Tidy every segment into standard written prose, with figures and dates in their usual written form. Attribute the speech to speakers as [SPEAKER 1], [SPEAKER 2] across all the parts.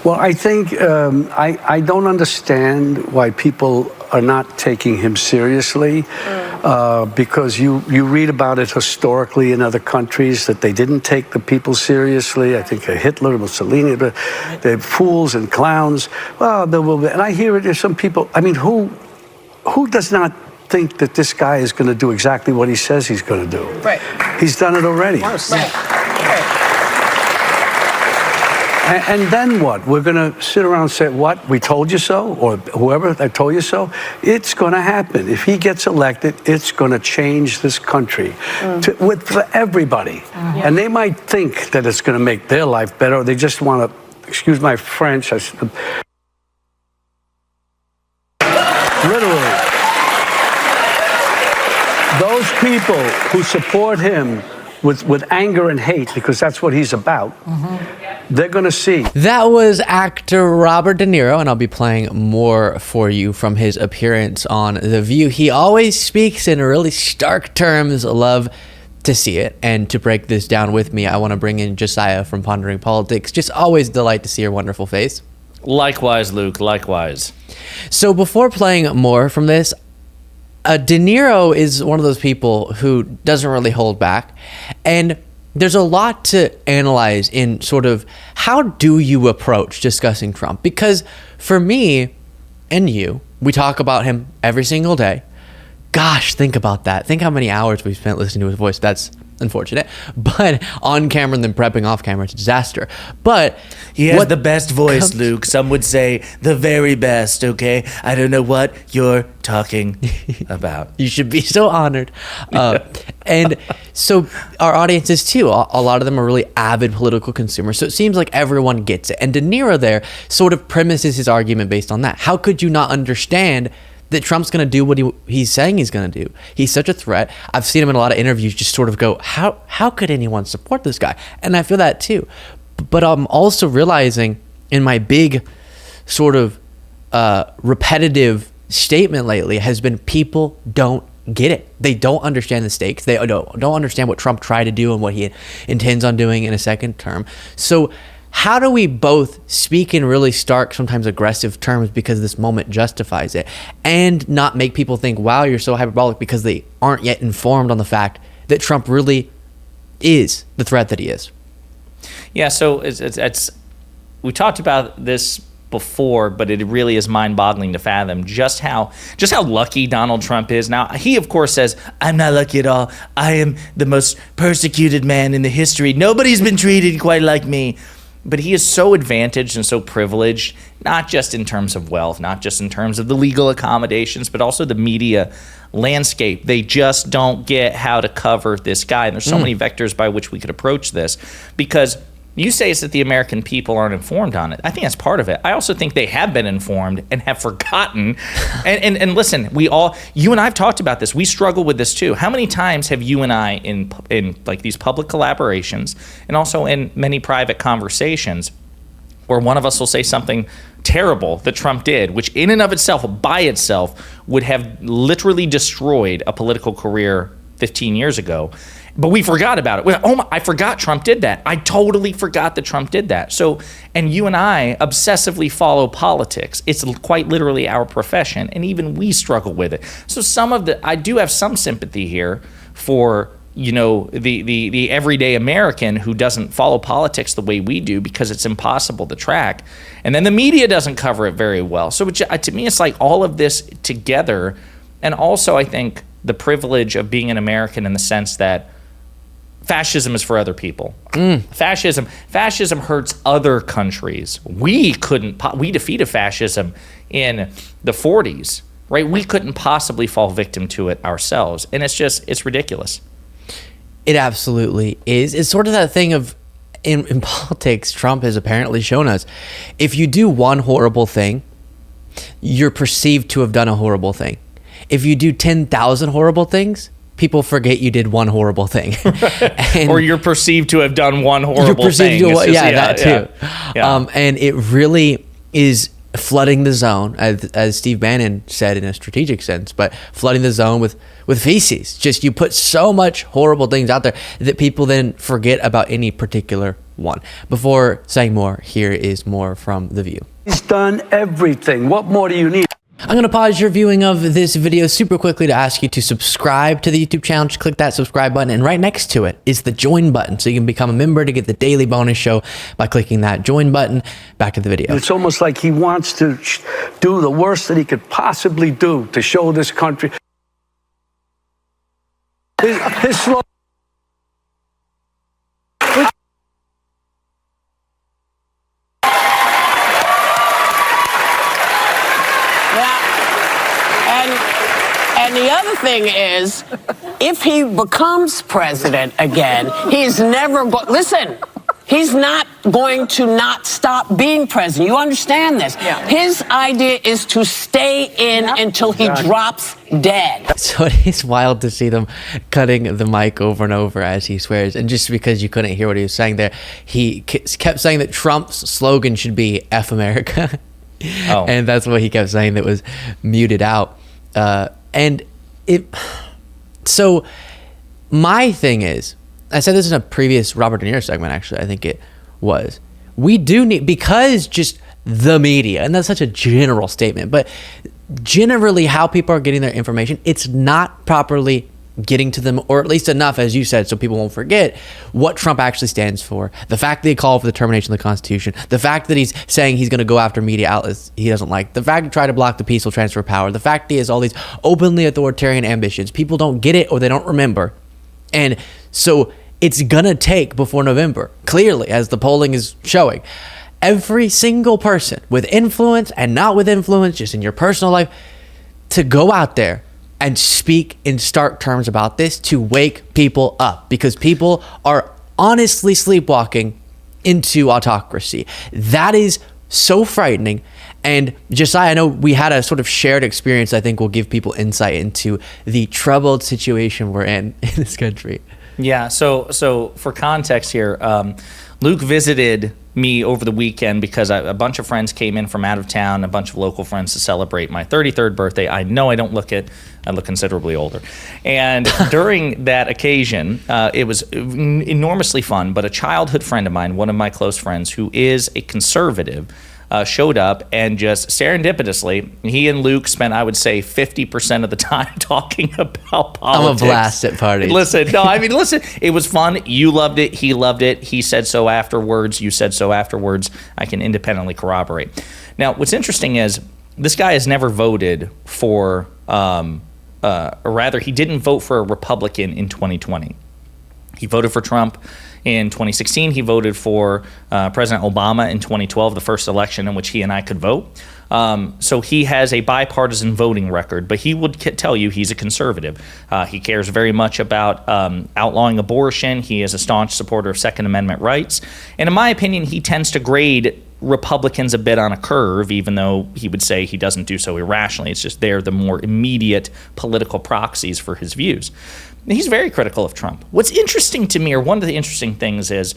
[SPEAKER 1] Well, I think I don't understand why people are not taking him seriously, because you read about it historically in other countries that they didn't take the people seriously. I think Hitler, Mussolini, they're fools and clowns. Well, and I hear it. There's some people. I mean, who does not think that this guy is going to do exactly what he says he's going to do?
[SPEAKER 2] Right.
[SPEAKER 1] He's done it already.
[SPEAKER 2] Right.
[SPEAKER 1] And then what? We're going to sit around and say, what? We told you so? Or whoever, I told you so? It's going to happen. If he gets elected, it's going to change this country for everybody. And they might think that it's going to make their life better, or they just want to, excuse my French, literally. Those people who support him with anger and hate, because that's what he's about, they're going to see.
[SPEAKER 3] That was actor Robert De Niro, and I'll be playing more for you from his appearance on The View. He always speaks in really stark terms. Love to see it. And to break this down with me, I want to bring in Josiah from Pondering Politics. Just always delight to see your wonderful face.
[SPEAKER 4] Likewise, Luke, likewise.
[SPEAKER 3] So before playing more from this, De Niro is one of those people who doesn't really hold back. And there's a lot to analyze in sort of how do you approach discussing Trump? Because for me and you, we talk about him every single day. Gosh, think about that. Think how many hours we've spent listening to his voice. That's unfortunate. But on camera and then prepping off camera, it's a disaster. But
[SPEAKER 4] he has the best voice, Luke. Some would say the very best, okay? I don't know what you're talking about.
[SPEAKER 3] You should be so honored. And so our audiences too, a lot of them are really avid political consumers. So it seems like everyone gets it. And De Niro there sort of premises his argument based on that. How could you not understand that Trump's going to do what he's saying he's going to do? He's such a threat. I've seen him in a lot of interviews just sort of go, how could anyone support this guy? And I feel that too. But I'm also realizing in my big sort of repetitive statement lately has been people don't get it. They don't understand the stakes. They don't understand what Trump tried to do and what he intends on doing in a second term. So how do we both speak in really stark, sometimes aggressive terms because this moment justifies it, and not make people think, wow, you're so hyperbolic, because they aren't yet informed on the fact that Trump really is the threat that he is?
[SPEAKER 4] Yeah, so it's we talked about this before, but it really is mind-boggling to fathom just how lucky Donald Trump is. Now, he of course says, I'm not lucky at all. I am the most persecuted man in the history. Nobody's been treated quite like me. But he is so advantaged and so privileged, not just in terms of wealth, not just in terms of the legal accommodations, but also the media landscape. They just don't get how to cover this guy. And there's so many vectors by which we could approach this, because you say it's that the American people aren't informed on it. I think that's part of it. I also think they have been informed and have forgotten. And listen, you and I have talked about this. We struggle with this too. How many times have you and I in like these public collaborations and also in many private conversations where one of us will say something terrible that Trump did, which in and of itself, by itself, would have literally destroyed a political career 15 years ago. But we forgot about it. I forgot Trump did that. I totally forgot that Trump did that. So, and you and I obsessively follow politics. It's quite literally our profession, and even we struggle with it. So I do have some sympathy here for, the everyday American who doesn't follow politics the way we do, because it's impossible to track. And then the media doesn't cover it very well. So to me, it's like all of this together. And also, I think the privilege of being an American in the sense that fascism is for other people. Fascism hurts other countries. We defeated fascism in the 40s, right? We couldn't possibly fall victim to it ourselves. And it's ridiculous.
[SPEAKER 3] It absolutely is. It's sort of that thing of, in politics, Trump has apparently shown us, if you do one horrible thing, you're perceived to have done a horrible thing. If you do 10,000 horrible things, people forget you did one horrible thing.
[SPEAKER 4] Or you're perceived to have done one horrible thing.
[SPEAKER 3] That too. Yeah. And it really is flooding the zone, as Steve Bannon said in a strategic sense, but flooding the zone with feces. Just you put so much horrible things out there that people then forget about any particular won. Before saying more, here is more from The View.
[SPEAKER 1] He's done everything. What more do you need?
[SPEAKER 3] I'm going to pause your viewing of this video super quickly to ask you to subscribe to the YouTube channel. Just click that subscribe button, and right next to it is the join button. So you can become a member to get the daily bonus show by clicking that join button. Back to the video.
[SPEAKER 1] It's almost like he wants to do the worst that he could possibly do to show this country. His slogan.
[SPEAKER 2] And the other thing is, if he becomes president again, he's never listen, he's not going to not stop being president. You understand this? Yeah. His idea is to stay in until he drops dead.
[SPEAKER 3] So it is wild to see them cutting the mic over and over as he swears. And just because you couldn't hear what he was saying there, he kept saying that Trump's slogan should be F America. Oh. And that's what he kept saying that was muted out. So my thing is, I said this in a previous Robert De Niro segment, actually, I think it was, we do need, because just the media, and that's such a general statement, but generally how people are getting their information, it's not properly getting to them, or at least enough, as you said, so people won't forget what Trump actually stands for. The fact that he called for the termination of the Constitution, the fact that he's saying he's going to go after media outlets he doesn't like, the fact he tried to block the peaceful transfer of power, the fact that he has all these openly authoritarian ambitions. People don't get it or they don't remember. And so it's going to take before November, clearly, as the polling is showing, every single person with influence and not with influence, just in your personal life, to go out there and speak in stark terms about this to wake people up, because people are honestly sleepwalking into autocracy. That is so frightening. And Josiah, I know we had a sort of shared experience I think will give people insight into the troubled situation we're in this country.
[SPEAKER 4] Yeah, so for context here, Luke visited me over the weekend because a bunch of friends came in from out of town, a bunch of local friends to celebrate my 33rd birthday. I know I don't look it. I look considerably older. And during that occasion, it was enormously fun, but a childhood friend of mine, one of my close friends who is a conservative, showed up, and just serendipitously, he and Luke spent, I would say, 50% of the time talking about politics.
[SPEAKER 3] I'm a blast at parties.
[SPEAKER 4] Listen, it was fun. You loved it. He loved it. He said so afterwards. You said so afterwards. I can independently corroborate. Now, what's interesting is this guy has never voted for, or rather, he didn't vote for a Republican in 2020. He voted for Trump in 2016. He voted for President Obama in 2012, the first election in which he and I could vote. So he has a bipartisan voting record, but he would tell you he's a conservative. He cares very much about outlawing abortion. He is a staunch supporter of Second Amendment rights. And in my opinion, he tends to grade Republicans a bit on a curve, even though he would say he doesn't do so irrationally. It's just they're the more immediate political proxies for his views. He's very critical of Trump. What's interesting to me, or one of the interesting things, is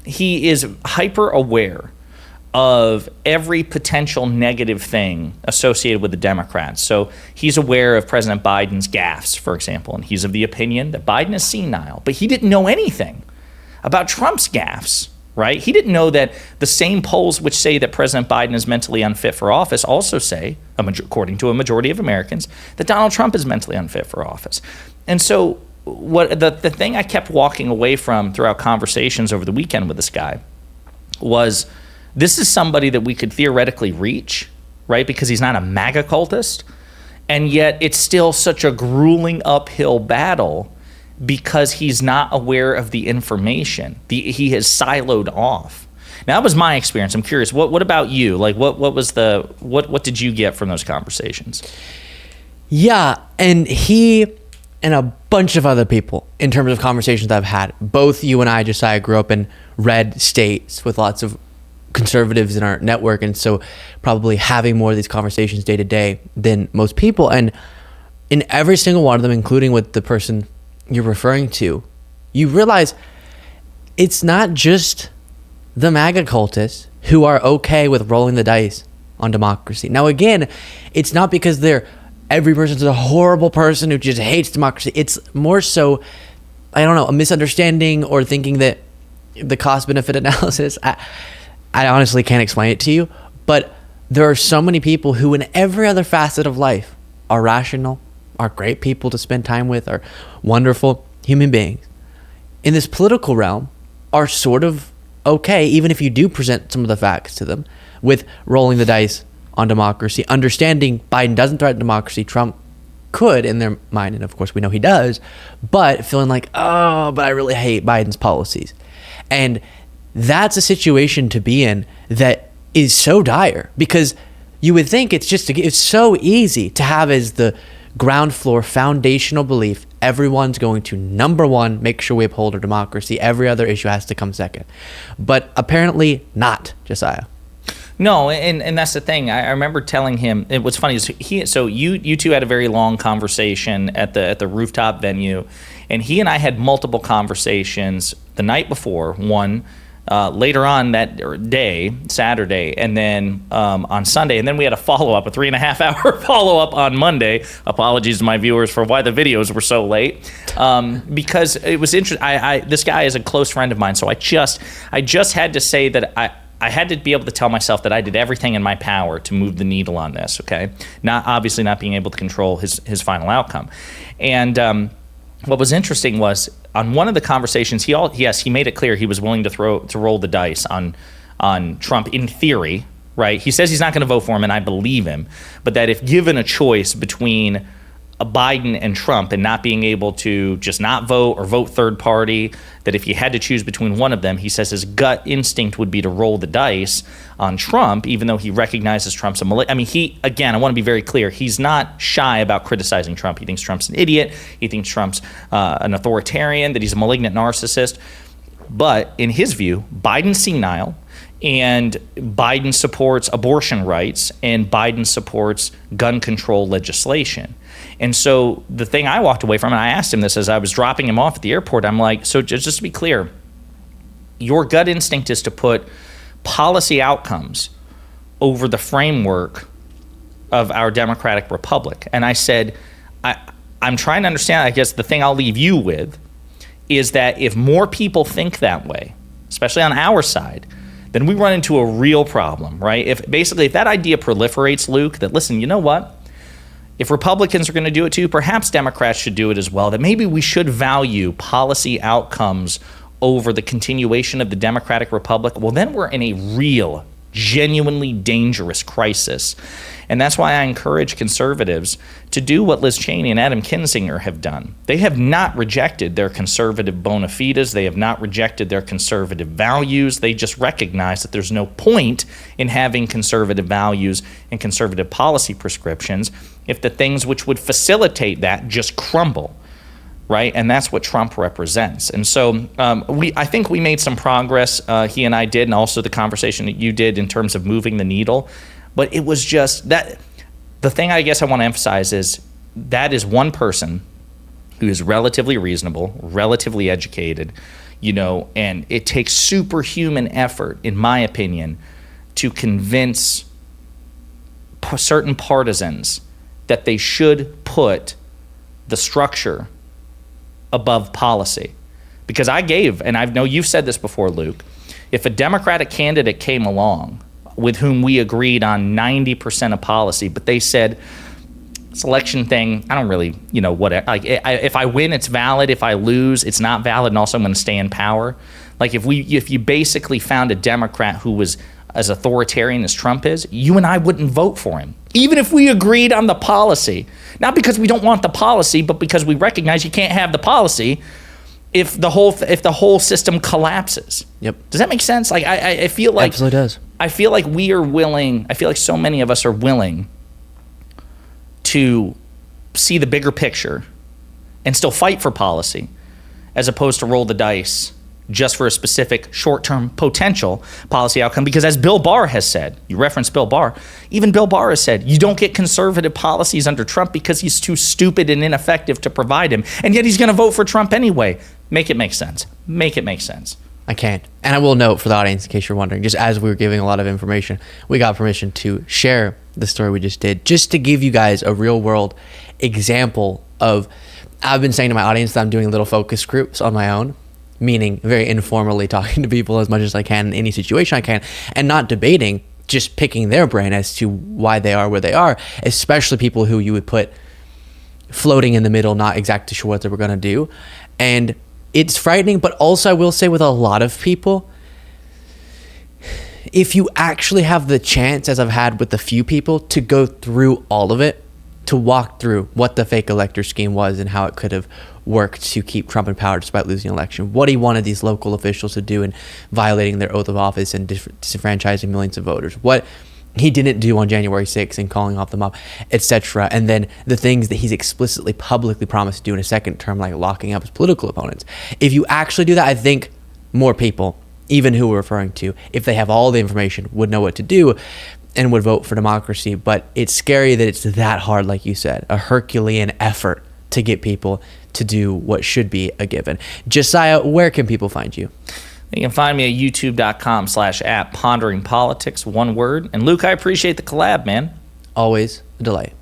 [SPEAKER 4] he is hyper aware of every potential negative thing associated with the Democrats. So he's aware of President Biden's gaffes, for example, and he's of the opinion that Biden is senile, but he didn't know anything about Trump's gaffes, right? He didn't know that the same polls which say that President Biden is mentally unfit for office also say, according to a majority of Americans, that Donald Trump is mentally unfit for office. And so what the thing I kept walking away from throughout conversations over the weekend with this guy was, this is somebody that we could theoretically reach, right? Because he's not a MAGA cultist. And yet it's still such a grueling uphill battle because he's not aware of the information. He has siloed off. Now, that was my experience. I'm curious, what about you? Like, what did you get from those conversations?
[SPEAKER 3] Yeah, and he and a bunch of other people, in terms of conversations I've had, both you and I, Josiah, grew up in red states with lots of conservatives in our network, and so probably having more of these conversations day to day than most people. And in every single one of them, including with the person you're referring to, you realize it's not just the MAGA cultists who are okay with rolling the dice on democracy. Now, again, it's not because every person's a horrible person who just hates democracy. It's more so, I don't know, a misunderstanding or thinking that the cost benefit analysis. I honestly can't explain it to you, but there are so many people who in every other facet of life are rational, are great people to spend time with, are wonderful human beings. In this political realm, are sort of okay, even if you do present some of the facts to them, with rolling the dice on democracy, understanding Biden doesn't threaten democracy, Trump could in their mind, and of course we know he does, but feeling like, oh, but I really hate Biden's policies. And that's a situation to be in that is so dire, because you would think it's so easy to have as the ground floor foundational belief everyone's going to, number one, make sure we uphold our democracy. Every other issue has to come second. But apparently not, Josiah.
[SPEAKER 4] No, and that's the thing. I remember telling him, it was funny, so you two had a very long conversation at the rooftop venue, and he and I had multiple conversations the night before, one later on that day, Saturday, and then on Sunday, and then we had a follow-up, a 3.5-hour follow-up on Monday. Apologies to my viewers for why the videos were so late, because it was interesting. This guy is a close friend of mine, so I just had to say that I had to be able to tell myself that I did everything in my power to move the needle on this, okay? Obviously not being able to control his final outcome. And what was interesting was on one of the conversations, he made it clear he was willing to roll the dice on Trump in theory, right? He says he's not going to vote for him, and I believe him, but that if given a choice between Biden and Trump and not being able to just not vote or vote third party, that if you had to choose between one of them, he says his gut instinct would be to roll the dice on Trump, even though he recognizes Trump's I want to be very clear, he's not shy about criticizing Trump. He thinks Trump's an idiot. He thinks Trump's an authoritarian, that he's a malignant narcissist. But in his view, Biden's senile, and Biden supports abortion rights, and Biden supports gun control legislation. And so the thing I walked away from, and I asked him this as I was dropping him off at the airport, I'm like, so just to be clear, your gut instinct is to put policy outcomes over the framework of our democratic republic. And I said, I'm trying to understand, I guess the thing I'll leave you with is that if more people think that way, especially on our side, then we run into a real problem, right? If that idea proliferates, Luke, that listen, you know what? If Republicans are going to do it too, perhaps Democrats should do it as well, that maybe we should value policy outcomes over the continuation of the democratic republic. Well, then we're in a real, genuinely dangerous crisis. And that's why I encourage conservatives to do what Liz Cheney and Adam Kinzinger have done. They have not rejected their conservative bona fides. They have not rejected their conservative values. They just recognize that there's no point in having conservative values and conservative policy prescriptions if the things which would facilitate that just crumble, right? And that's what Trump represents. And so I think we made some progress, he and I did, and also the conversation that you did in terms of moving the needle. But it was just that the thing I guess I want to emphasize is that is one person who is relatively reasonable, relatively educated, and it takes superhuman effort, in my opinion, to convince certain partisans that they should put the structure above policy. Because I know you've said this before, Luke, if a Democratic candidate came along with whom we agreed on 90% of policy, but they said, this election thing, I don't really, if I win, it's valid. If I lose, it's not valid, and also I'm going to stay in power. Like if you basically found a Democrat who was as authoritarian as Trump is, you and I wouldn't vote for him, even if we agreed on the policy. Not because we don't want the policy, but because we recognize you can't have the policy if the whole system collapses.
[SPEAKER 3] Yep.
[SPEAKER 4] Does that make sense? Like I feel like
[SPEAKER 3] absolutely does.
[SPEAKER 4] I feel like we are willing. I feel like so many of us are willing to see the bigger picture and still fight for policy, as opposed to roll the dice just for a specific short-term potential policy outcome. Because as Bill Barr has said, you referenced Bill Barr, even Bill Barr has said, you don't get conservative policies under Trump because he's too stupid and ineffective to provide him. And yet he's going to vote for Trump anyway. Make it make sense. Make it make sense.
[SPEAKER 3] I can't. And I will note for the audience, in case you're wondering, just as we were giving a lot of information, we got permission to share the story we just did, just to give you guys a real world example of, I've been saying to my audience that I'm doing little focus groups on my own. meaning very informally talking to people as much as I can in any situation I can, and not debating, just picking their brain as to why they are where they are, especially people who you would put floating in the middle, not exactly sure what they were going to do. And it's frightening, but also I will say with a lot of people, if you actually have the chance, as I've had with a few people, to go through all of it, to walk through what the fake elector scheme was and how it could have worked to keep Trump in power despite losing the election, what he wanted these local officials to do in violating their oath of office and disenfranchising millions of voters, what he didn't do on January 6th and calling off the mob, etc. And then the things that he's explicitly publicly promised to do in a second term, like locking up his political opponents. If you actually do that, I think more people, even who we're referring to, if they have all the information, would know what to do and would vote for democracy. But it's scary that it's that hard, like you said, a Herculean effort to get people to do what should be a given. Josiah, where can people find you?
[SPEAKER 4] You can find me at youtube.com/@ponderingpolitics, one word. And Luke, I appreciate the collab, man.
[SPEAKER 3] Always a delight.